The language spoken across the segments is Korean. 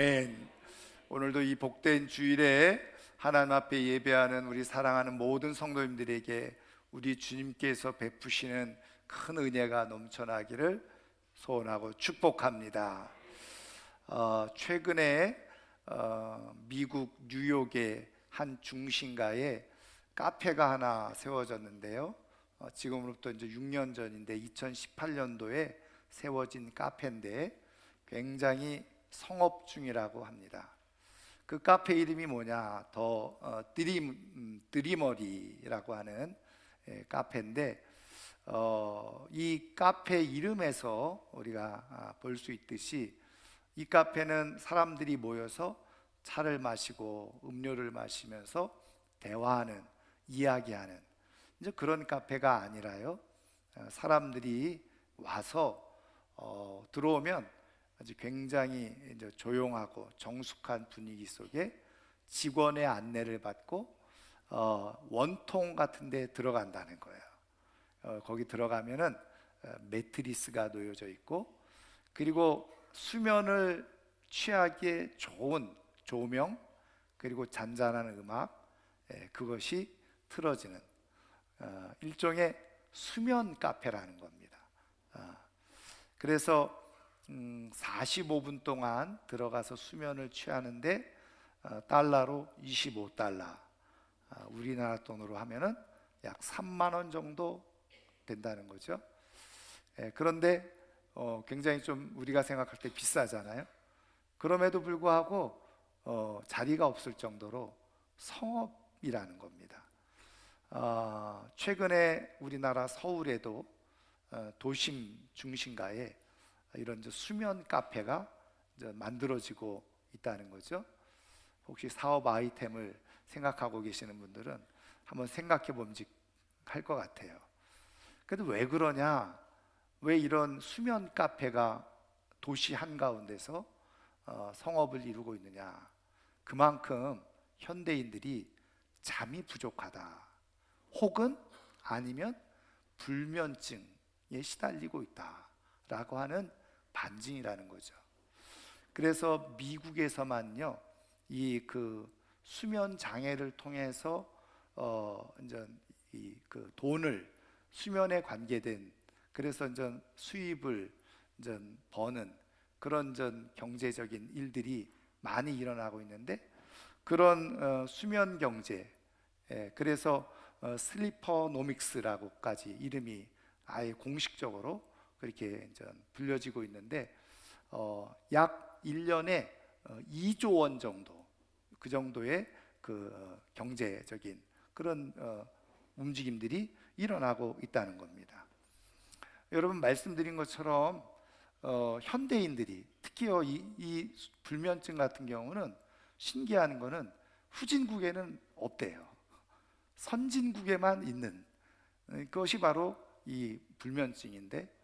아멘. 오늘도 이 복된 주일에 하나님 앞에 예배하는 우리 사랑하는 모든 성도님들에게 우리 주님께서 베푸시는 큰 은혜가 넘쳐나기를 소원하고 축복합니다. 최근에 미국 뉴욕의 한 중심가에 카페가 하나 세워졌는데요. 지금으로부터 이제 6년 전인데 2018년도에 세워진 카페인데 굉장히 성업 중이라고 합니다. 그 카페 이름이 뭐냐? 더 드리머리라고 하는 카페인데 이 카페 이름에서 우리가 볼 수 있듯이 이 카페는 사람들이 모여서 차를 마시고 음료를 마시면서 대화하는, 이야기하는 이제 그런 카페가 아니라요, 사람들이 와서 들어오면 아주 굉장히 이제 조용하고 정숙한 분위기 속에 직원의 안내를 받고 원통 같은 데 들어간다는 거예요. 거기 들어가면은 매트리스가 놓여져 있고, 그리고 수면을 취하기에 좋은 조명, 그리고 잔잔한 음악, 그것이 틀어지는 일종의 수면 카페라는 겁니다. 그래서 45분 동안 들어가서 수면을 취하는데 달러로 25달러, 우리나라 돈으로 하면은 약 3만 원 정도 된다는 거죠. 그런데 굉장히 좀 우리가 생각할 때 비싸잖아요. 그럼에도 불구하고 자리가 없을 정도로 성업이라는 겁니다. 최근에 우리나라 서울에도 도심 중심가에 이런 이제 수면 카페가 이제 만들어지고 있다는 거죠. 혹시 사업 아이템을 생각하고 계시는 분들은 한번 생각해 봄직할 것 같아요. 그래도 왜 그러냐? 왜 이런 수면 카페가 도시 한가운데서 성업을 이루고 있느냐? 그만큼 현대인들이 잠이 부족하다, 혹은 아니면 불면증에 시달리고 있다라고 하는 반증이라는 거죠. 그래서 미국에서만요, 이 그 수면 장애를 통해서 이제 이 그 돈을, 수면에 관계된, 그래서 이제 수입을 이제 버는 그런 전 경제적인 일들이 많이 일어나고 있는데, 그런 수면 경제, 그래서 슬리퍼노믹스라고까지 이름이 아예 공식적으로 그렇게 이제 불려지고 있는데, 약 1년에 2조 원 정도, 그 정도의 그 경제적인 그런 움직임들이 일어나고 있다는 겁니다. 여러분 말씀드린 것처럼 현대인들이 특히 이 불면증 같은 경우는 신기한 거는 후진국에는 없대요. 선진국에만 있는 것이 바로 이 불면증인데,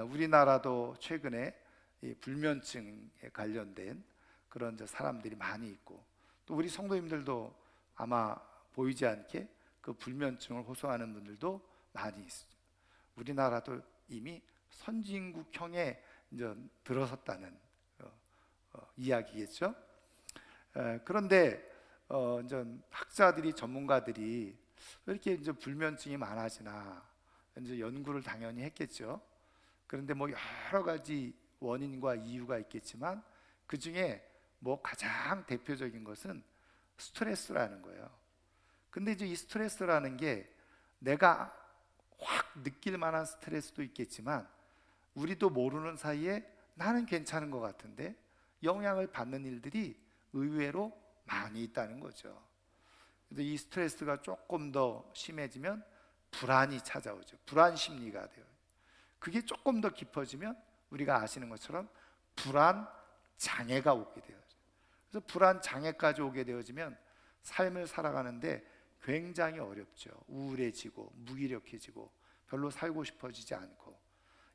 우리나라도 최근에 이 불면증에 관련된 그런 사람들이 많이 있고, 또 우리 성도님들도 아마 보이지 않게 그 불면증을 호소하는 분들도 많이 있어요. 우리나라도 이미 선진국형에 이제 들어섰다는 이야기겠죠. 그런데 이제 학자들이, 전문가들이 왜 이렇게 이제 불면증이 많아지나 이제 연구를 당연히 했겠죠. 그런데 뭐 여러 가지 원인과 이유가 있겠지만 그 중에 뭐 가장 대표적인 것은 스트레스라는 거예요. 근데 이제 이 스트레스라는 게 내가 확 느낄 만한 스트레스도 있겠지만 우리도 모르는 사이에 나는 괜찮은 것 같은데 영향을 받는 일들이 의외로 많이 있다는 거죠. 그래서 이 스트레스가 조금 더 심해지면 불안이 찾아오죠. 불안 심리가 돼요. 그게 조금 더 깊어지면 우리가 아시는 것처럼 불안 장애가 오게 돼요. 그래서 불안 장애까지 오게 되어지면 삶을 살아가는데 굉장히 어렵죠. 우울해지고 무기력해지고 별로 살고 싶어지지 않고,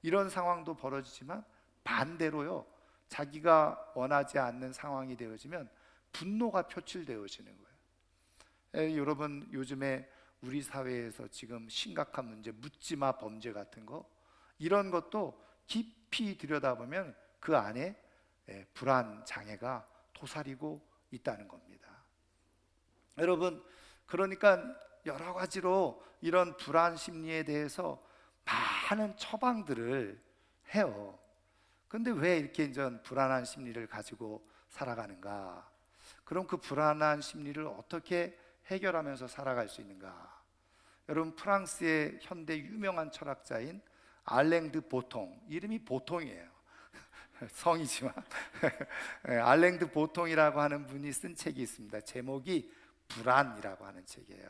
이런 상황도 벌어지지만 반대로요, 자기가 원하지 않는 상황이 되어지면 분노가 표출되어지는 거예요. 여러분 요즘에 우리 사회에서 지금 심각한 문제, 묻지마 범죄 같은 거, 이런 것도 깊이 들여다보면 그 안에 불안 장애가 도사리고 있다는 겁니다. 여러분, 그러니까 여러 가지로 이런 불안 심리에 대해서 많은 처방들을 해요. 근데 왜 이렇게 이제 불안한 심리를 가지고 살아가는가? 그럼 그 불안한 심리를 어떻게 해결하면서 살아갈 수 있는가? 여러분, 프랑스의 현대 유명한 철학자인 알랭 드 보통, 이름이 보통이에요. 성이지만 알랭 드 보통이라고 하는 분이 쓴 책이 있습니다. 제목이 불안이라고 하는 책이에요.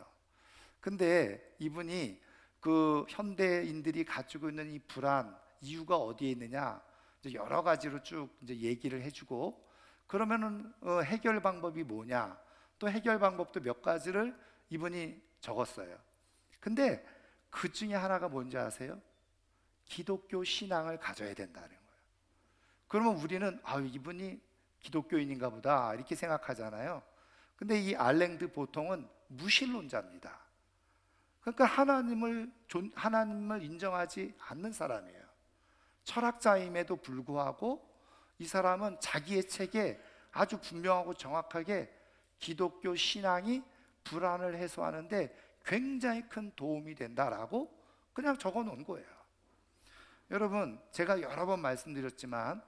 근데 이분이 그 현대인들이 가지고 있는 이 불안 이유가 어디에 있느냐, 이제 여러 가지로 쭉 이제 얘기를 해주고, 그러면은 해결 방법이 뭐냐, 또 해결 방법도 몇 가지를 이분이 적었어요. 근데 그 중에 하나가 뭔지 아세요? 기독교 신앙을 가져야 된다는 거예요. 그러면 우리는 이분이 기독교인인가 보다 이렇게 생각하잖아요. 근데 이 알랭드 보통은 무신론자입니다. 그러니까 하나님을 인정하지 않는 사람이에요. 철학자임에도 불구하고 이 사람은 자기의 책에 아주 분명하고 정확하게 기독교 신앙이 불안을 해소하는데 굉장히 큰 도움이 된다라고 그냥 적어 놓은 거예요. 여러분, 제가 여러 번 말씀드렸지만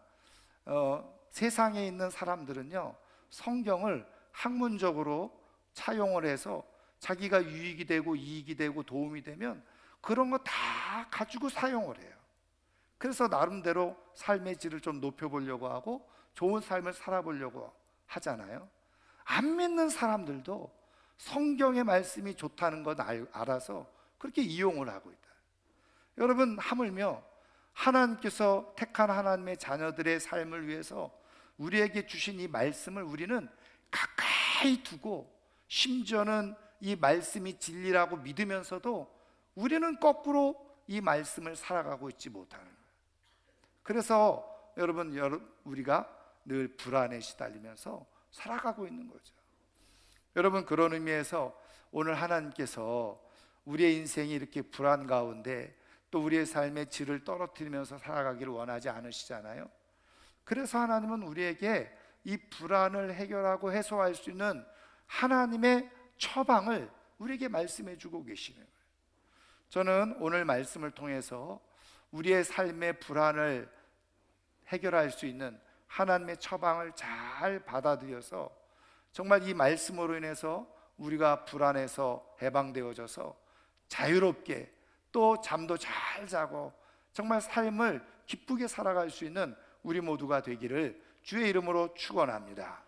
세상에 있는 사람들은요, 성경을 학문적으로 차용을 해서 자기가 유익이 되고 이익이 되고 도움이 되면 그런 거 다 가지고 사용을 해요. 그래서 나름대로 삶의 질을 좀 높여보려고 하고 좋은 삶을 살아보려고 하잖아요. 안 믿는 사람들도 성경의 말씀이 좋다는 것 알아서 그렇게 이용을 하고 있다. 여러분, 하물며 하나님께서 택한 하나님의 자녀들의 삶을 위해서 우리에게 주신 이 말씀을 우리는 가까이 두고, 심지어는 이 말씀이 진리라고 믿으면서도 우리는 거꾸로 이 말씀을 살아가고 있지 못하는 거예요. 그래서 여러분, 우리가 늘 불안에 시달리면서 살아가고 있는 거죠. 여러분, 그런 의미에서 오늘 하나님께서 우리의 인생이 이렇게 불안 가운데 또 우리의 삶의 질을 떨어뜨리면서 살아가기를 원하지 않으시잖아요. 그래서 하나님은 우리에게 이 불안을 해결하고 해소할 수 있는 하나님의 처방을 우리에게 말씀해 주고 계시는 거예요. 저는 오늘 말씀을 통해서 우리의 삶의 불안을 해결할 수 있는 하나님의 처방을 잘 받아들여서 정말 이 말씀으로 인해서 우리가 불안에서 해방되어져서 자유롭게 또 잠도 잘 자고 정말 삶을 기쁘게 살아갈 수 있는 우리 모두가 되기를 주의 이름으로 축원합니다.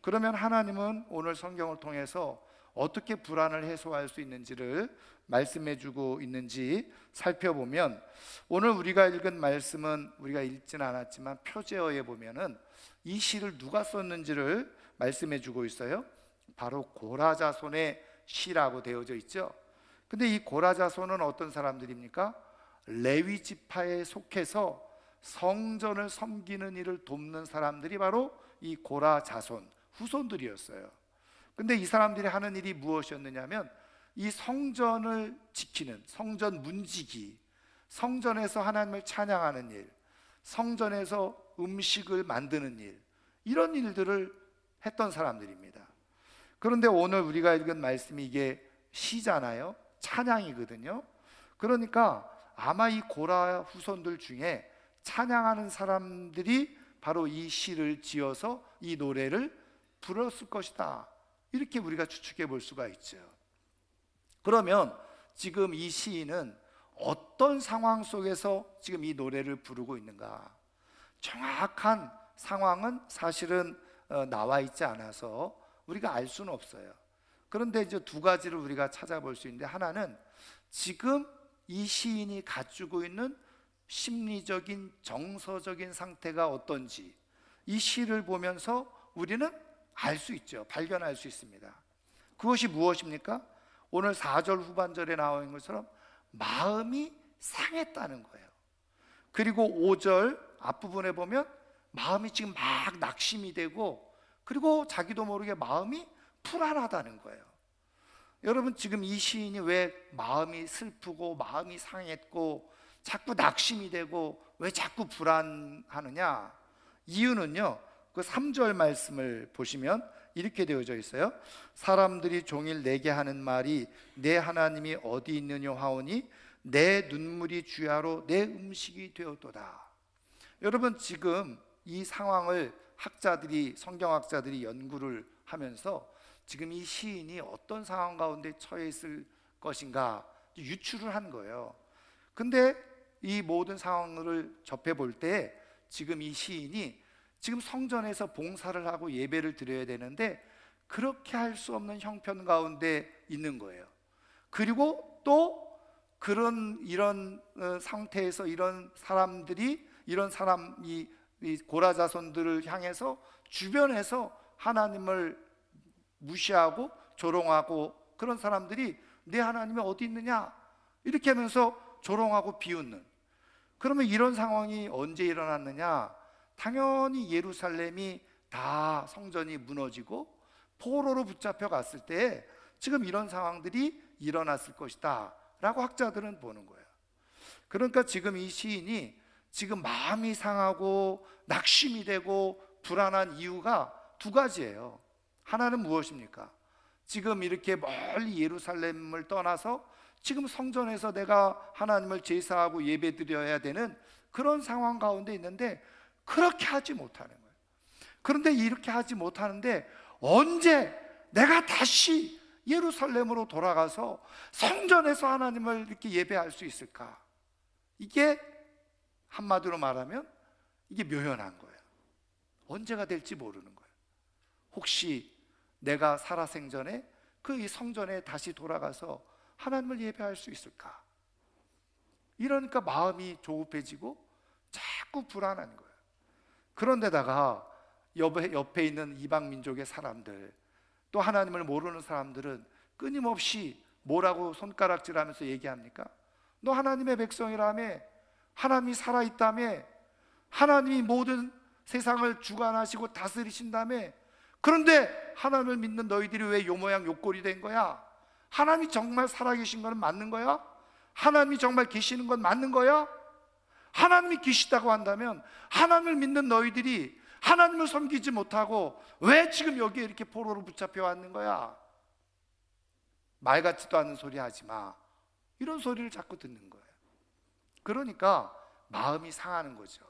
그러면 하나님은 오늘 성경을 통해서 어떻게 불안을 해소할 수 있는지를 말씀해 주고 있는지 살펴보면, 오늘 우리가 읽은 말씀은 우리가 읽지는 않았지만 표제어에 보면은 이 시를 누가 썼는지를 말씀해 주고 있어요. 바로 고라자손의 시라고 되어져 있죠. 근데 이 고라자손은 어떤 사람들입니까? 레위 지파에 속해서 성전을 섬기는 일을 돕는 사람들이 바로 이 고라자손 후손들이었어요. 근데 이 사람들이 하는 일이 무엇이었느냐면 이 성전을 지키는, 성전 문지기, 성전에서 하나님을 찬양하는 일, 성전에서 음식을 만드는 일, 이런 일들을 했던 사람들입니다. 그런데 오늘 우리가 읽은 말씀이 이게 시잖아요. 찬양이거든요. 그러니까 아마 이 고라 후손들 중에 찬양하는 사람들이 바로 이 시를 지어서 이 노래를 불렀을 것이다, 이렇게 우리가 추측해 볼 수가 있죠. 그러면 지금 이 시인은 어떤 상황 속에서 지금 이 노래를 부르고 있는가? 정확한 상황은 사실은 나와 있지 않아서 우리가 알 수는 없어요. 그런데 이제 두 가지를 우리가 찾아볼 수 있는데, 하나는 지금 이 시인이 가지고 있는 심리적인 정서적인 상태가 어떤지 이 시를 보면서 우리는 알 수 있죠. 발견할 수 있습니다. 그것이 무엇입니까? 오늘 4절 후반절에 나와 있는 것처럼 마음이 상했다는 거예요. 그리고 5절 앞부분에 보면 마음이 지금 막 낙심이 되고, 그리고 자기도 모르게 마음이 불안하다는 거예요. 여러분, 지금 이 시인이 왜 마음이 슬프고 마음이 상했고 자꾸 낙심이 되고 왜 자꾸 불안하느냐? 이유는요, 그 3절 말씀을 보시면 이렇게 되어져 있어요. 사람들이 종일 내게 하는 말이 내 하나님이 어디 있느냐 하오니 내 눈물이 주야로 내 음식이 되었도다. 여러분, 지금 이 상황을 성경학자들이 연구를 하면서 지금 이 시인이 어떤 상황 가운데 처해 있을 것인가 유추를 한 거예요. 근데 이 모든 상황을 접해 볼 때 지금 이 시인이 지금 성전에서 봉사를 하고 예배를 드려야 되는데 그렇게 할 수 없는 형편 가운데 있는 거예요. 그리고 또 이런 상태에서 이런 사람이 이 고라 자손들을 향해서 주변에서 하나님을 무시하고 조롱하고 그런 사람들이 내 하나님이 어디 있느냐 이렇게 하면서 조롱하고 비웃는, 그러면 이런 상황이 언제 일어났느냐? 당연히 예루살렘이 다 성전이 무너지고 포로로 붙잡혀 갔을 때 지금 이런 상황들이 일어났을 것이다 라고 학자들은 보는 거예요. 그러니까 지금 이 시인이 지금 마음이 상하고 낙심이 되고 불안한 이유가 두 가지예요. 하나는 무엇입니까? 지금 이렇게 멀리 예루살렘을 떠나서 지금 성전에서 내가 하나님을 제사하고 예배드려야 되는 그런 상황 가운데 있는데 그렇게 하지 못하는 거예요. 그런데 이렇게 하지 못하는데 언제 내가 다시 예루살렘으로 돌아가서 성전에서 하나님을 이렇게 예배할 수 있을까? 이게 한마디로 말하면 이게 묘연한 거예요. 언제가 될지 모르는 거예요. 혹시 내가 살아생전에 그 이 성전에 다시 돌아가서 하나님을 예배할 수 있을까? 이러니까 마음이 조급해지고 자꾸 불안한 거예요. 그런데다가 옆에 있는 이방 민족의 사람들, 또 하나님을 모르는 사람들은 끊임없이 뭐라고 손가락질하면서 얘기합니까? 너 하나님의 백성이라며, 하나님이 살아있다며, 하나님이 모든 세상을 주관하시고 다스리신다며, 그런데 하나님을 믿는 너희들이 왜 요 모양 요 꼴이 된 거야? 하나님이 정말 살아계신 건 맞는 거야? 하나님이 정말 계시는 건 맞는 거야? 하나님이 계시다고 한다면 하나님을 믿는 너희들이 하나님을 섬기지 못하고 왜 지금 여기에 이렇게 포로로 붙잡혀 왔는 거야? 말 같지도 않은 소리 하지 마, 이런 소리를 자꾸 듣는 거예요. 그러니까 마음이 상하는 거죠.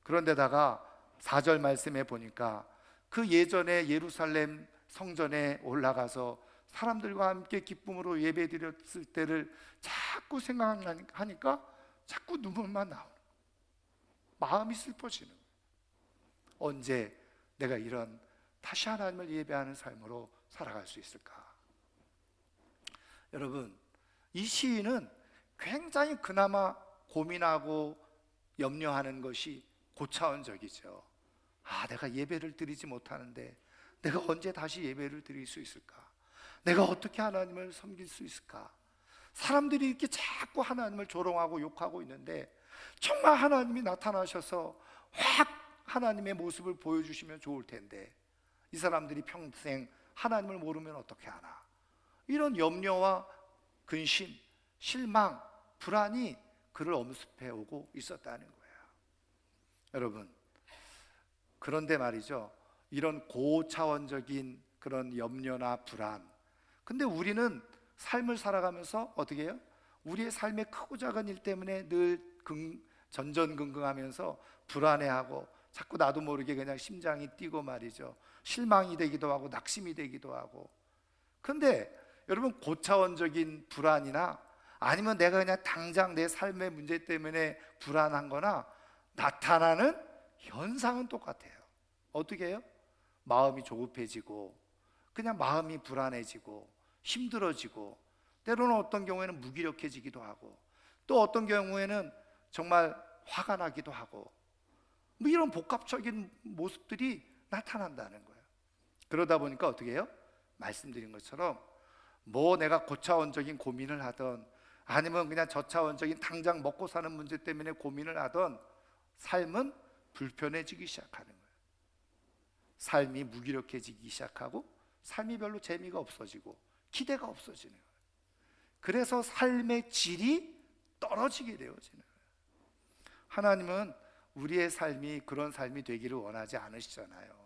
그런데다가 4절 말씀에 보니까 그 예전에 예루살렘 성전에 올라가서 사람들과 함께 기쁨으로 예배드렸을 때를 자꾸 생각하니까 자꾸 눈물만 나오는 거예요. 마음이 슬퍼지는 거예요. 언제 내가 이런 다시 하나님을 예배하는 삶으로 살아갈 수 있을까? 여러분, 이 시인은 굉장히 그나마 고민하고 염려하는 것이 고차원적이죠. 내가 예배를 드리지 못하는데 내가 언제 다시 예배를 드릴 수 있을까? 내가 어떻게 하나님을 섬길 수 있을까? 사람들이 이렇게 자꾸 하나님을 조롱하고 욕하고 있는데 정말 하나님이 나타나셔서 확 하나님의 모습을 보여주시면 좋을 텐데 이 사람들이 평생 하나님을 모르면 어떻게 하나? 이런 염려와 근심, 실망, 불안이 그를 엄습해 오고 있었다는 거예요. 여러분, 그런데 말이죠, 이런 고차원적인 그런 염려나 불안, 근데 우리는 삶을 살아가면서 어떻게 해요? 우리의 삶의 크고 작은 일 때문에 늘 전전긍긍하면서 불안해하고 자꾸 나도 모르게 그냥 심장이 뛰고 말이죠, 실망이 되기도 하고 낙심이 되기도 하고. 근데 여러분, 고차원적인 불안이나 아니면 내가 그냥 당장 내 삶의 문제 때문에 불안한 거나 나타나는 현상은 똑같아요. 어떻게 해요? 마음이 조급해지고 그냥 마음이 불안해지고 힘들어지고 때로는 어떤 경우에는 무기력해지기도 하고 또 어떤 경우에는 정말 화가 나기도 하고 뭐 이런 복합적인 모습들이 나타난다는 거예요. 그러다 보니까 어떻게 해요? 말씀드린 것처럼 뭐 내가 고차원적인 고민을 하던 아니면 그냥 저차원적인 당장 먹고 사는 문제 때문에 고민을 하던 삶은 불편해지기 시작하는 거예요. 삶이 무기력해지기 시작하고 삶이 별로 재미가 없어지고 기대가 없어지는 거예요. 그래서 삶의 질이 떨어지게 되어지는 거예요. 하나님은 우리의 삶이 그런 삶이 되기를 원하지 않으시잖아요.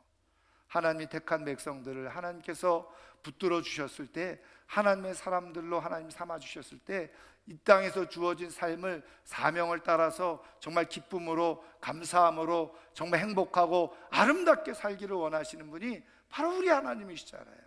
하나님이 택한 백성들을 하나님께서 붙들어 주셨을 때, 하나님의 사람들로 하나님 삼아 주셨을 때, 이 땅에서 주어진 삶을, 사명을 따라서 정말 기쁨으로, 감사함으로 정말 행복하고 아름답게 살기를 원하시는 분이 바로 우리 하나님이시잖아요.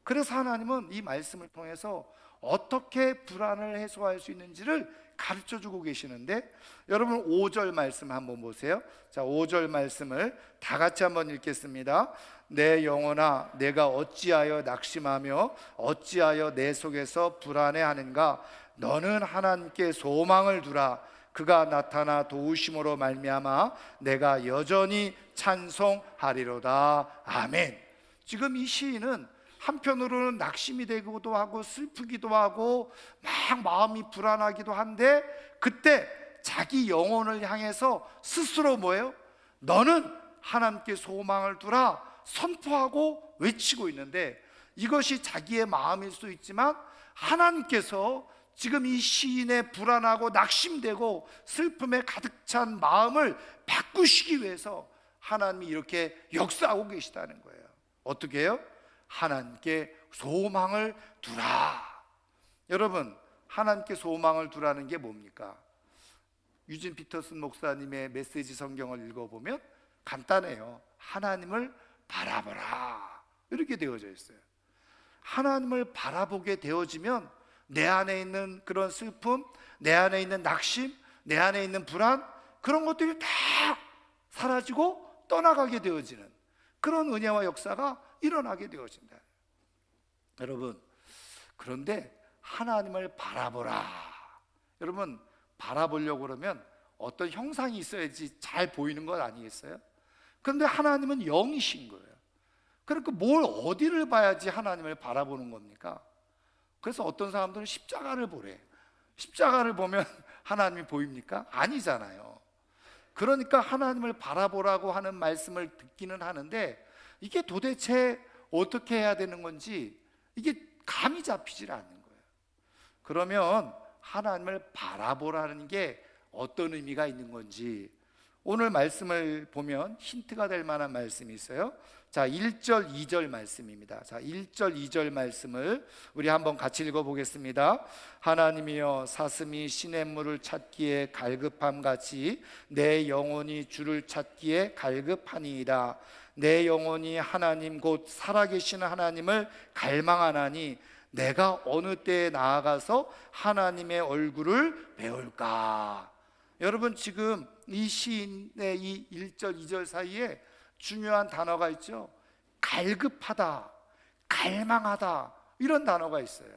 그래서 하나님은 이 말씀을 통해서 어떻게 불안을 해소할 수 있는지를 가르쳐주고 계시는데, 여러분 5절 말씀 한번 보세요. 자, 5절 말씀을 다 같이 한번 읽겠습니다. 내 영혼아, 내가 어찌하여 낙심하며 어찌하여 내 속에서 불안해하는가? 너는 하나님께 소망을 두라. 그가 나타나 도우심으로 말미암아 내가 여전히 찬송하리로다. 아멘. 지금 이 시인은 한편으로는 낙심이 되기도 하고 슬프기도 하고 막 마음이 불안하기도 한데, 그때 자기 영혼을 향해서 스스로 뭐예요? 너는 하나님께 소망을 두라 선포하고 외치고 있는데, 이것이 자기의 마음일 수 있지만 하나님께서 지금 이 시인의 불안하고 낙심되고 슬픔에 가득 찬 마음을 바꾸시기 위해서 하나님이 이렇게 역사하고 계시다는 거예요. 어떻게 해요? 하나님께 소망을 두라. 여러분, 하나님께 소망을 두라는 게 뭡니까? 유진 피터슨 목사님의 메시지 성경을 읽어보면 간단해요. 하나님을 바라보라, 이렇게 되어져 있어요. 하나님을 바라보게 되어지면 내 안에 있는 그런 슬픔, 내 안에 있는 낙심, 내 안에 있는 불안, 그런 것들이 다 사라지고 떠나가게 되어지는 그런 은혜와 역사가 일어나게 되어진다. 여러분, 그런데 하나님을 바라보라. 여러분, 바라보려고 그러면 어떤 형상이 있어야지 잘 보이는 것 아니겠어요? 그런데 하나님은 영이신 거예요. 그러니까 뭘 어디를 봐야지 하나님을 바라보는 겁니까? 그래서 어떤 사람들은 십자가를 보래. 십자가를 보면 하나님이 보입니까? 아니잖아요. 그러니까 하나님을 바라보라고 하는 말씀을 듣기는 하는데, 이게 도대체 어떻게 해야 되는 건지 이게 감이 잡히질 않는 거예요. 그러면 하나님을 바라보라는 게 어떤 의미가 있는 건지 오늘 말씀을 보면 힌트가 될 만한 말씀이 있어요. 자, 1절 2절 말씀입니다. 자, 1절 2절 말씀을 우리 한번 같이 읽어보겠습니다. 하나님이여, 사슴이 시냇물을 찾기에 갈급함 같이 내 영혼이 주를 찾기에 갈급하니이다. 내 영혼이 하나님 곧 살아계시는 하나님을 갈망하나니 내가 어느 때에 나아가서 하나님의 얼굴을 배울까? 여러분, 지금 이 시인의 이 1절 2절 사이에 중요한 단어가 있죠. 갈급하다, 갈망하다, 이런 단어가 있어요.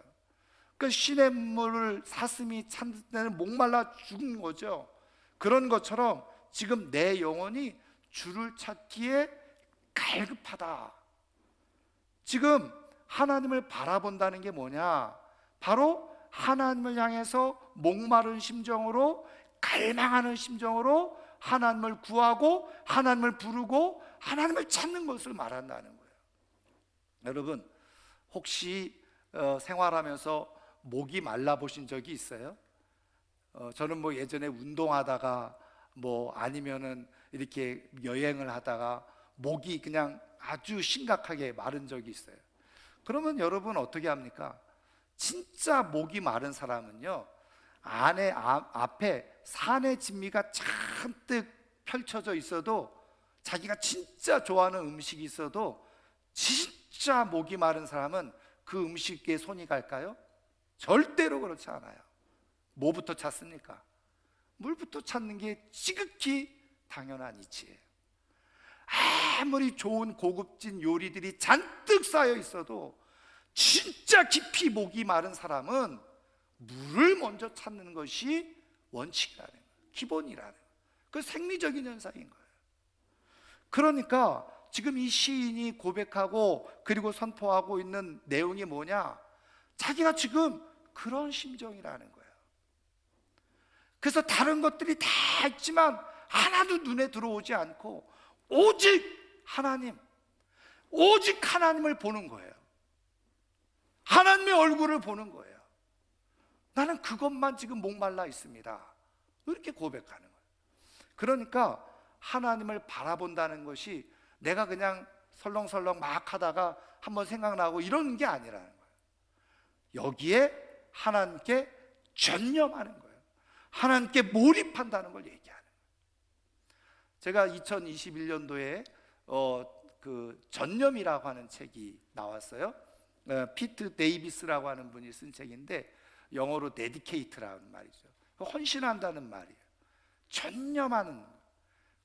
그 시냇물을 사슴이 찾는 데는 목말라 죽은 거죠. 그런 것처럼 지금 내 영혼이 주를 찾기에 갈급하다. 지금 하나님을 바라본다는 게 뭐냐? 바로 하나님을 향해서 목마른 심정으로, 갈망하는 심정으로 하나님을 구하고 하나님을 부르고 하나님을 찾는 것을 말한다는 거예요. 여러분, 혹시 생활하면서 목이 말라 보신 적이 있어요? 저는 뭐 예전에 운동하다가 뭐 아니면은 이렇게 여행을 하다가 목이 그냥 아주 심각하게 마른 적이 있어요. 그러면 여러분 어떻게 합니까? 진짜 목이 마른 사람은요, 앞에 산의 진미가 잔뜩 펼쳐져 있어도, 자기가 진짜 좋아하는 음식이 있어도, 진짜 목이 마른 사람은 그 음식에 손이 갈까요? 절대로 그렇지 않아요. 뭐부터 찾습니까? 물부터 찾는 게 지극히 당연한 이치예요. 아무리 좋은 고급진 요리들이 잔뜩 쌓여 있어도 진짜 깊이 목이 마른 사람은 물을 먼저 찾는 것이 원칙이라는 거예요. 기본이라는 거예요. 그 생리적인 현상인 거예요. 그러니까 지금 이 시인이 고백하고 그리고 선포하고 있는 내용이 뭐냐? 자기가 지금 그런 심정이라는 거예요. 그래서 다른 것들이 다 있지만 하나도 눈에 들어오지 않고 오직 하나님, 오직 하나님을 보는 거예요. 하나님의 얼굴을 보는 거예요. 나는 그것만 지금 목말라 있습니다, 이렇게 고백하는 거예요. 그러니까 하나님을 바라본다는 것이 내가 그냥 설렁설렁 막 하다가 한번 생각나고 이런 게 아니라는 거예요. 여기에 하나님께 전념하는 거예요. 하나님께 몰입한다는 걸 얘기하는 거예요. 제가 2021년도에 그 전념이라고 하는 책이 나왔어요. 피트 데이비스라고 하는 분이 쓴 책인데 영어로 데디케이트라는 말이죠. 헌신한다는 말이에요. 전념하는.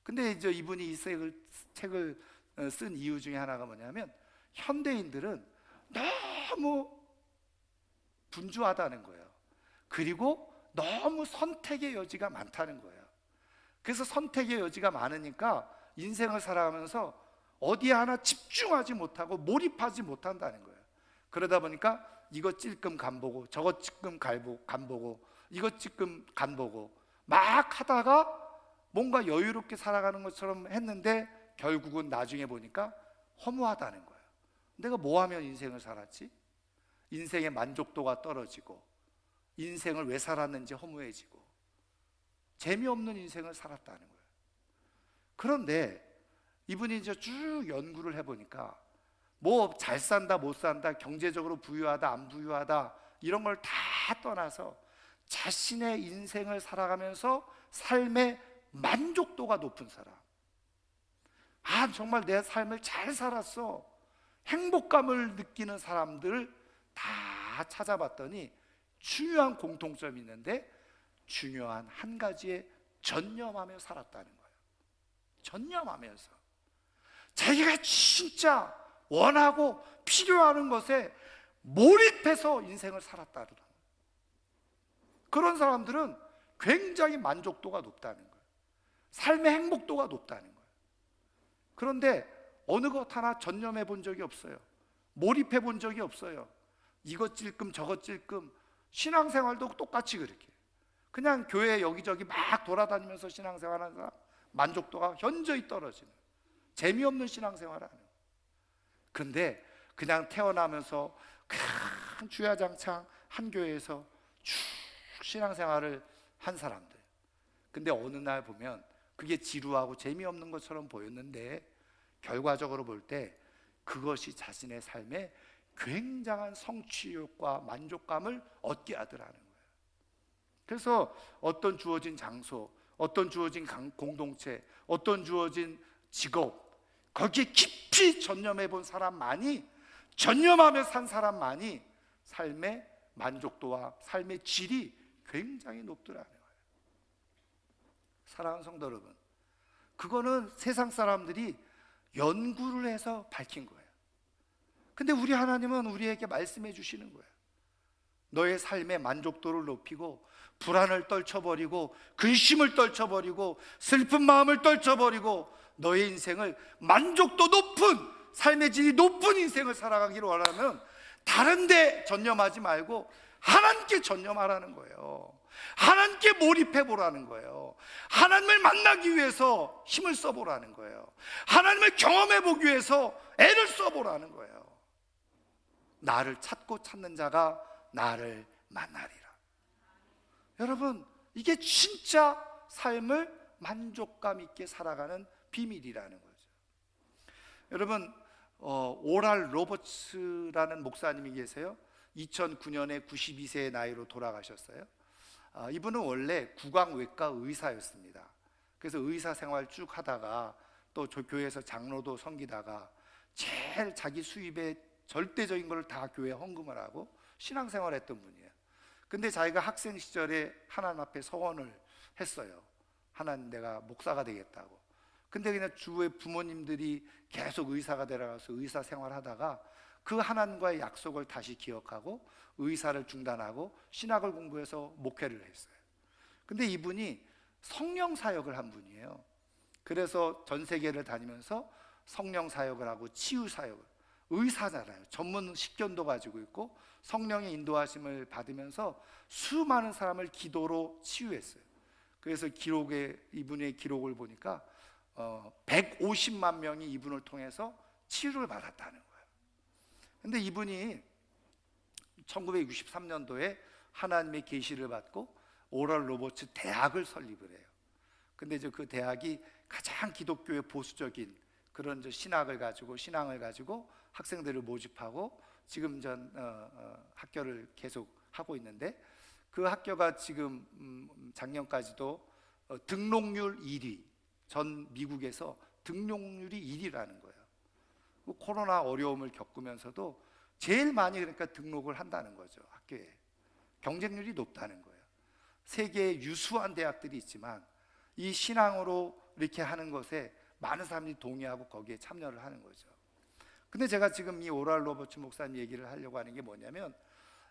근데 이제 이분이 이 책을 쓴 이유 중에 하나가 뭐냐면 현대인들은 너무 분주하다는 거예요. 그리고 너무 선택의 여지가 많다는 거예요. 그래서 선택의 여지가 많으니까 인생을 살아가면서 어디에 하나 집중하지 못하고 몰입하지 못한다는 거예요. 그러다 보니까 이것 찔끔 간보고 저것 찔끔 간보고 이것 찔끔 간보고 막 하다가 뭔가 여유롭게 살아가는 것처럼 했는데 결국은 나중에 보니까 허무하다는 거예요. 내가 뭐 하면 인생을 살았지? 인생의 만족도가 떨어지고 인생을 왜 살았는지 허무해지고 재미없는 인생을 살았다는 거예요. 그런데 이분이 이제 쭉 연구를 해보니까 뭐 잘 산다 못 산다 경제적으로 부유하다 안 부유하다 이런 걸 다 떠나서 자신의 인생을 살아가면서 삶의 만족도가 높은 사람, 정말 내 삶을 잘 살았어, 행복감을 느끼는 사람들을 다 찾아봤더니 중요한 공통점이 있는데 중요한 한 가지에 전념하며 살았다는 거예요. 전념하면서 자기가 진짜 원하고 필요하는 것에 몰입해서 인생을 살았다는 거예요. 그런 사람들은 굉장히 만족도가 높다는 거예요. 삶의 행복도가 높다는 거예요. 그런데 어느 것 하나 전념해 본 적이 없어요. 몰입해 본 적이 없어요. 이것 찔끔 저것 찔끔. 신앙생활도 똑같이 그렇게 그냥 교회 여기저기 막 돌아다니면서 신앙생활하는 사람 만족도가 현저히 떨어지는, 재미없는 신앙생활을 하는. 그런데 그냥 태어나면서 그냥 주야장창 한 교회에서 쭉 신앙생활을 한 사람들, 근데 어느 날 보면 그게 지루하고 재미없는 것처럼 보였는데 결과적으로 볼 때 그것이 자신의 삶에 굉장한 성취욕과 만족감을 얻게 하더라는 거예요. 그래서 어떤 주어진 장소, 어떤 주어진 공동체, 어떤 주어진 직업, 거기에 깊이 전념해 본 사람만이, 전념하며 산 사람만이 삶의 만족도와 삶의 질이 굉장히 높더라는 거예요. 사랑하는 성도 여러분, 그거는 세상 사람들이 연구를 해서 밝힌 거예요. 근데 우리 하나님은 우리에게 말씀해 주시는 거예요. 너의 삶의 만족도를 높이고 불안을 떨쳐버리고 근심을 떨쳐버리고 슬픈 마음을 떨쳐버리고 너의 인생을 만족도 높은, 삶의 질이 높은 인생을 살아가기를 원하면 다른 데 전념하지 말고 하나님께 전념하라는 거예요. 하나님께 몰입해 보라는 거예요. 하나님을 만나기 위해서 힘을 써보라는 거예요. 하나님을 경험해 보기 위해서 애를 써보라는 거예요. 나를 찾고 찾는 자가 나를 만나리라. 여러분, 이게 진짜 삶을 만족감 있게 살아가는 비밀이라는 거죠. 여러분, 오랄 로버츠라는 목사님이 계세요. 2009년에 92세의 나이로 돌아가셨어요. 이분은 원래 구강외과 의사였습니다. 그래서 의사 생활 쭉 하다가 또 교회에서 장로도 섬기다가 제일 자기 수입의 절대적인 걸 다 교회에 헌금을 하고 신앙생활을 했던 분이에요. 근데 자기가 학생 시절에 하나님 앞에 서원을 했어요. 하나님, 내가 목사가 되겠다고. 근데 그냥 주위의 부모님들이 계속 의사가 되라서 의사 생활하다가 그 하나님과의 약속을 다시 기억하고 의사를 중단하고 신학을 공부해서 목회를 했어요. 근데 이분이 성령 사역을 한 분이에요. 그래서 전 세계를 다니면서 성령 사역을 하고 치유 사역을, 의사잖아요. 전문 식견도 가지고 있고 성령의 인도하심을 받으면서 수많은 사람을 기도로 치유했어요. 그래서 이분의 기록을 보니까 150만 명이 이분을 통해서 치유를 받았다는 거예요. 근데 이분이 1963년도에 하나님의 계시를 받고 오랄 로버츠 대학을 설립을 해요. 근데 이제 그 대학이 가장 기독교의 보수적인 그런 신앙을 가지고 학생들을 모집하고 지금 학교를 계속 하고 있는데, 그 학교가 지금 작년까지도 등록률 1위, 전 미국에서 등록률이 1위라는 거예요. 코로나 어려움을 겪으면서도 제일 많이 그러니까 등록을 한다는 거죠. 학교에 경쟁률이 높다는 거예요. 세계의 유수한 대학들이 있지만 이 신앙으로 이렇게 하는 것에 많은 사람들이 동의하고 거기에 참여를 하는 거죠. 근데 제가 지금 이 오랄 로버츠 목사님 얘기를 하려고 하는 게 뭐냐면,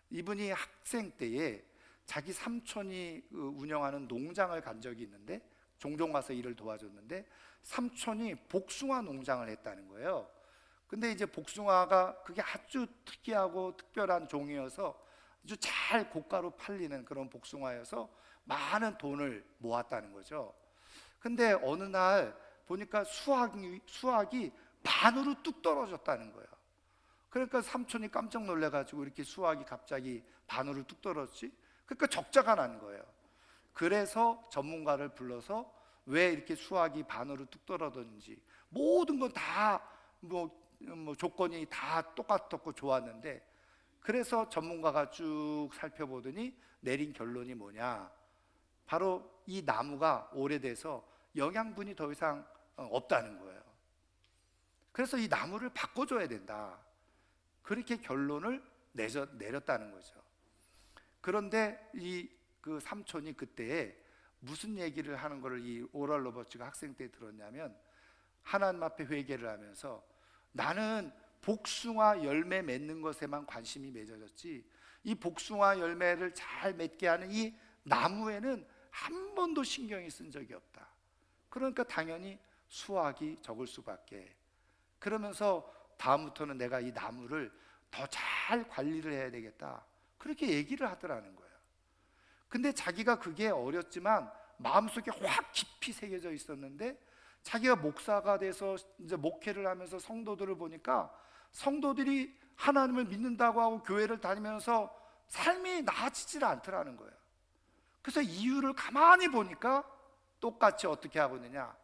이분이 학생 때에 자기 삼촌이 운영하는 농장을 간 적이 있는데, 종종 가서 일을 도와줬는데 삼촌이 복숭아 농장을 했다는 거예요. 근데 이제 복숭아가 그게 아주 특이하고 특별한 종이어서 아주 잘 고가로 팔리는 그런 복숭아여서 많은 돈을 모았다는 거죠. 근데 어느 날 보니까 수확이 반으로 뚝 떨어졌다는 거예요. 그러니까 삼촌이 깜짝 놀래가지고, 이렇게 수확이 갑자기 반으로 뚝 떨어졌지? 그러니까 적자가 난 거예요. 그래서 전문가를 불러서 왜 이렇게 수확이 반으로 뚝 떨어졌는지, 모든 건 다 조건이 다 똑같았고 좋았는데, 그래서 전문가가 쭉 살펴보더니 내린 결론이 뭐냐, 바로 이 나무가 오래돼서 영양분이 더 이상 없다는 거예요. 그래서 이 나무를 바꿔줘야 된다, 그렇게 결론을 내렸다는 거죠. 그런데 그 삼촌이 그때 무슨 얘기를 하는 것을 이 오랄 로버츠가 학생 때 들었냐면, 하나님 앞에 회개를 하면서 나는 복숭아 열매 맺는 것에만 관심이 맺어졌지, 이 복숭아 열매를 잘 맺게 하는 이 나무에는 한 번도 신경이 쓴 적이 없다. 그러니까 당연히 수확이 적을 수밖에. 그러면서 다음부터는 내가 이 나무를 더 잘 관리를 해야 되겠다, 그렇게 얘기를 하더라는 거예요. 근데 자기가 그게 어렸지만 마음속에 확 깊이 새겨져 있었는데, 자기가 목사가 돼서 이제 목회를 하면서 성도들을 보니까 성도들이 하나님을 믿는다고 하고 교회를 다니면서 삶이 나아지질 않더라는 거예요. 그래서 이유를 가만히 보니까 똑같이 어떻게 하고 있느냐,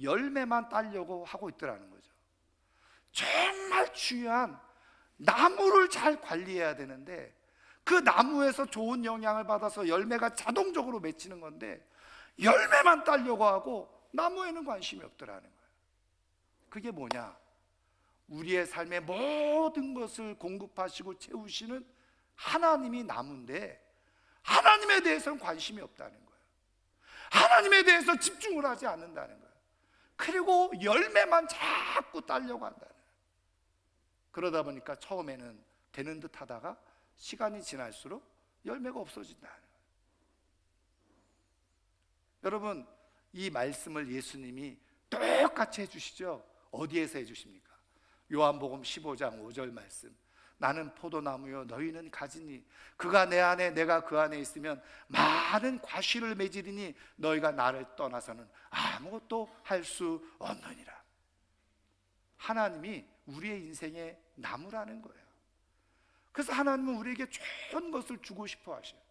열매만 따려고 하고 있더라는 거죠. 정말 중요한 나무를 잘 관리해야 되는데, 그 나무에서 좋은 영향을 받아서 열매가 자동적으로 맺히는 건데 열매만 따려고 하고 나무에는 관심이 없더라는 거예요. 그게 뭐냐, 우리의 삶의 모든 것을 공급하시고 채우시는 하나님이 나무인데 하나님에 대해서는 관심이 없다는 거예요. 하나님에 대해서 집중을 하지 않는다는 거예요. 그리고 열매만 자꾸 따려고 한다는 거예요. 그러다 보니까 처음에는 되는 듯 하다가 시간이 지날수록 열매가 없어진다는 거예요. 여러분, 이 말씀을 예수님이 똑같이 해주시죠. 어디에서 해주십니까? 요한복음 15장 5절 말씀, 나는 포도나무요 너희는 가지니 그가 내 안에 내가 그 안에 있으면 많은 과실을 맺으리니 너희가 나를 떠나서는 아무것도 할 수 없느니라. 하나님이 우리의 인생의 나무라는 거예요. 그래서 하나님은 우리에게 좋은 것을 주고 싶어 하셔요.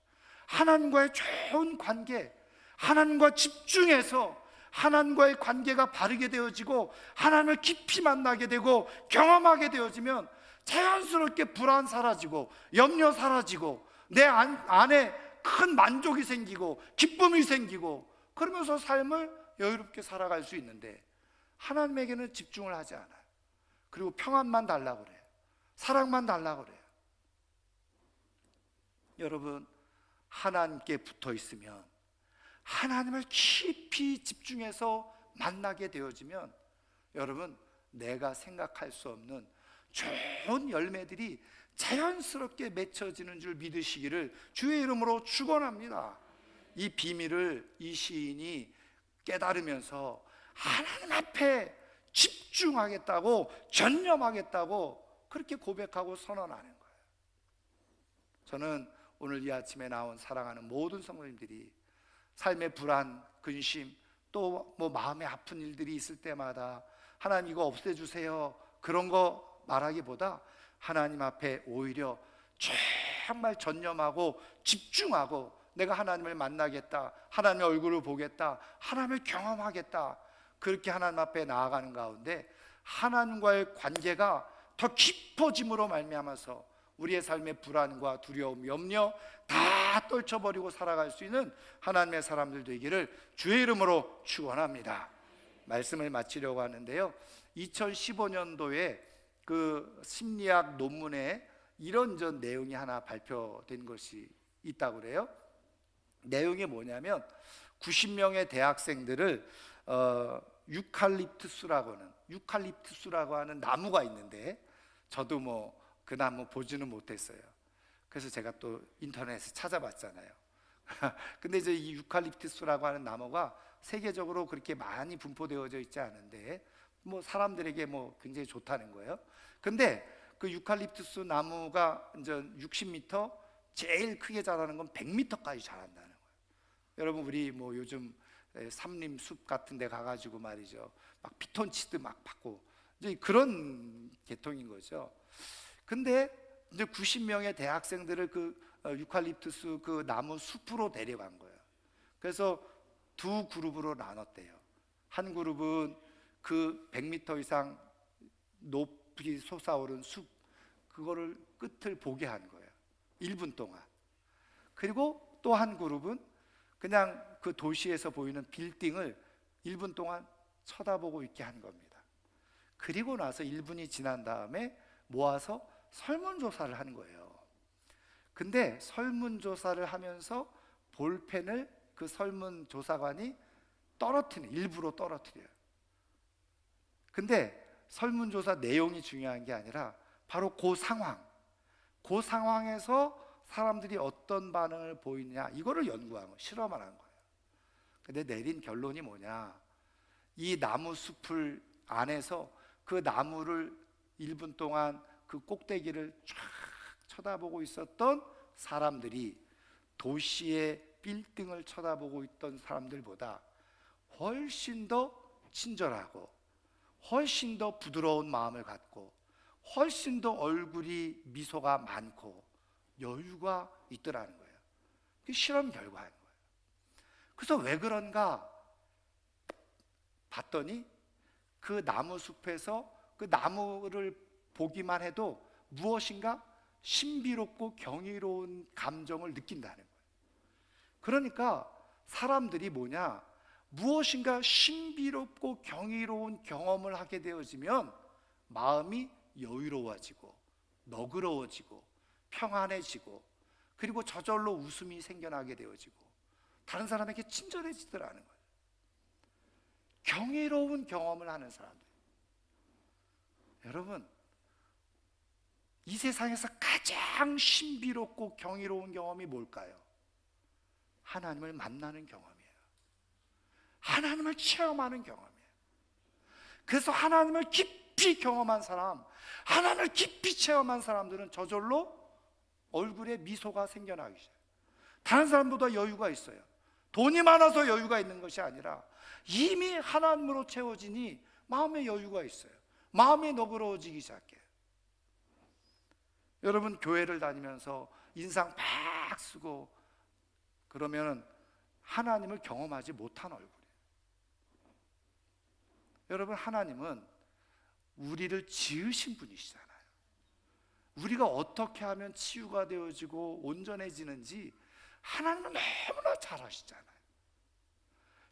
하나님과의 좋은 관계, 하나님과 집중해서 하나님과의 관계가 바르게 되어지고 하나님을 깊이 만나게 되고 경험하게 되어지면 자연스럽게 불안 사라지고 염려 사라지고 내 안에 큰 만족이 생기고 기쁨이 생기고, 그러면서 삶을 여유롭게 살아갈 수 있는데, 하나님에게는 집중을 하지 않아요. 그리고 평안만 달라고 그래요. 사랑만 달라고 그래요. 여러분, 하나님께 붙어 있으면, 하나님을 깊이 집중해서 만나게 되어지면, 여러분, 내가 생각할 수 없는 좋은 열매들이 자연스럽게 맺혀지는 줄 믿으시기를 주의 이름으로 축원합니다. 이 비밀을 이 시인이 깨달으면서 하나님 앞에 집중하겠다고, 전념하겠다고 그렇게 고백하고 선언하는 거예요. 저는 오늘 이 아침에 나온 사랑하는 모든 성도님들이 삶의 불안, 근심, 또 마음에 아픈 일들이 있을 때마다 하나님 이거 없애주세요, 그런 거 말하기보다 하나님 앞에 오히려 정말 전념하고 집중하고 내가 하나님을 만나겠다, 하나님의 얼굴을 보겠다, 하나님을 경험하겠다, 그렇게 하나님 앞에 나아가는 가운데 하나님과의 관계가 더 깊어짐으로 말미암아서 우리의 삶의 불안과 두려움, 염려 다 떨쳐버리고 살아갈 수 있는 하나님의 사람들 되기를 주의 이름으로 축원합니다. 말씀을 마치려고 하는데요, 2015년도에 그 심리학 논문에 이런 내용이 하나 발표된 것이 있다고 그래요. 내용이 뭐냐면 90명의 대학생들을 유칼립투스라고 하는 나무가 있는데, 저도 그 나무 보지는 못했어요. 그래서 제가 또 인터넷에 찾아봤잖아요. 근데 이제 이 유칼립투스라고 하는 나무가 세계적으로 그렇게 많이 분포되어져 있지 않은데 사람들에게 굉장히 좋다는 거예요. 근데 그 유칼립투스 나무가 이제 60m, 제일 크게 자라는 건 100m까지 자란다는 거예요. 여러분, 우리 요즘 삼림 숲 같은 데 가가지고 말이죠, 막 피톤치드 막 받고 이제 그런 계통인 거죠. 근데 이제 90명의 대학생들을 그 유칼립투스 그 나무 숲으로 데려간 거예요. 그래서 두 그룹으로 나눴대요. 한 그룹은 그 100m 이상 높이 솟아오른 숲, 그거를 끝을 보게 한 거예요, 1분 동안. 그리고 또 한 그룹은 그냥 그 도시에서 보이는 빌딩을 1분 동안 쳐다보고 있게 한 겁니다. 그리고 나서 1분이 지난 다음에 모아서 설문조사를 한 거예요. 근데 설문조사를 하면서 볼펜을 그 설문조사관이 일부러 떨어뜨려요. 근데 설문조사 내용이 중요한 게 아니라 바로 그 상황에서 사람들이 어떤 반응을 보이느냐, 이거를 연구한 거예요. 실험을 한 거예요. 근데 내린 결론이 뭐냐, 이 나무 숲을 안에서 그 나무를 1분 동안 그 꼭대기를 쫙 쳐다보고 있었던 사람들이 도시의 빌딩을 쳐다보고 있던 사람들보다 훨씬 더 친절하고 훨씬 더 부드러운 마음을 갖고 훨씬 더 얼굴이 미소가 많고 여유가 있더라는 거예요. 그 실험 결과인 거예요. 그래서 왜 그런가 봤더니 그 나무 숲에서 그 나무를 보기만 해도 무엇인가 신비롭고 경이로운 감정을 느낀다는 거예요. 그러니까 사람들이 무엇인가 신비롭고 경이로운 경험을 하게 되어지면 마음이 여유로워지고 너그러워지고 평안해지고, 그리고 저절로 웃음이 생겨나게 되어지고 다른 사람에게 친절해지더라는 거예요. 경이로운 경험을 하는 사람들. 여러분, 이 세상에서 가장 신비롭고 경이로운 경험이 뭘까요? 하나님을 만나는 경험이에요. 하나님을 체험하는 경험이에요. 그래서 하나님을 깊이 경험한 사람, 하나님을 깊이 체험한 사람들은 저절로 얼굴에 미소가 생겨나기 시작해요. 다른 사람보다 여유가 있어요. 돈이 많아서 여유가 있는 것이 아니라 이미 하나님으로 채워지니 마음에 여유가 있어요. 마음이 너그러워지기 시작해요. 여러분, 교회를 다니면서 인상 팍 쓰고 그러면 하나님을 경험하지 못한 얼굴이에요. 여러분, 하나님은 우리를 지으신 분이시잖아요. 우리가 어떻게 하면 치유가 되어지고 온전해지는지 하나님은 너무나 잘 아시잖아요.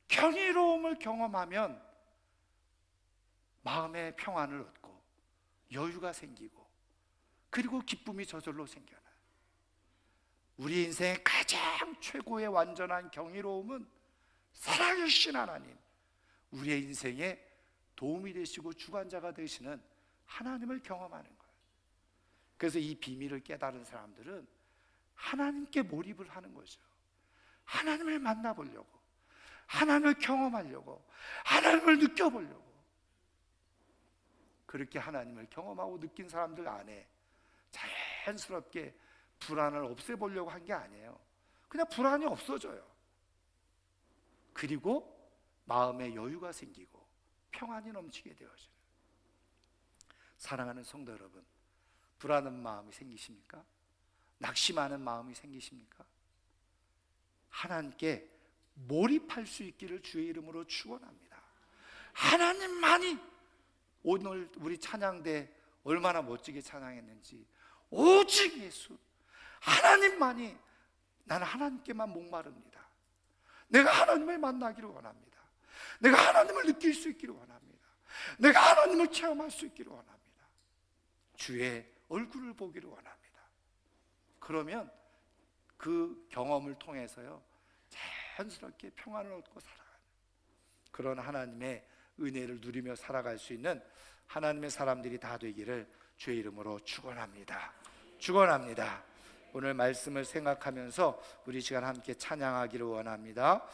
경이로움을 경험하면 마음의 평안을 얻고 여유가 생기고 그리고 기쁨이 저절로 생겨나요. 우리 인생의 가장 최고의 완전한 경이로움은 살아계신 하나님, 우리의 인생에 도움이 되시고 주관자가 되시는 하나님을 경험하는 거예요. 그래서 이 비밀을 깨달은 사람들은 하나님께 몰입을 하는 거죠. 하나님을 만나보려고, 하나님을 경험하려고, 하나님을 느껴보려고. 그렇게 하나님을 경험하고 느낀 사람들 안에 자연스럽게 불안을 없애보려고 한 게 아니에요. 그냥 불안이 없어져요. 그리고 마음에 여유가 생기고 평안이 넘치게 되어져요. 사랑하는 성도 여러분, 불안한 마음이 생기십니까? 낙심하는 마음이 생기십니까? 하나님께 몰입할 수 있기를 주의 이름으로 축원합니다. 하나님만이, 오늘 우리 찬양대 얼마나 멋지게 찬양했는지, 오직 예수, 하나님만이, 나는 하나님께만 목마릅니다. 내가 하나님을 만나기를 원합니다. 내가 하나님을 느낄 수 있기를 원합니다. 내가 하나님을 체험할 수 있기를 원합니다. 주의 얼굴을 보기를 원합니다. 그러면 그 경험을 통해서요, 자연스럽게 평안을 얻고 살아가는 그런 하나님의 은혜를 누리며 살아갈 수 있는 하나님의 사람들이 다 되기를 주의 이름으로 축원합니다. 축원합니다. 오늘 말씀을 생각하면서 우리 시간 함께 찬양하기를 원합니다.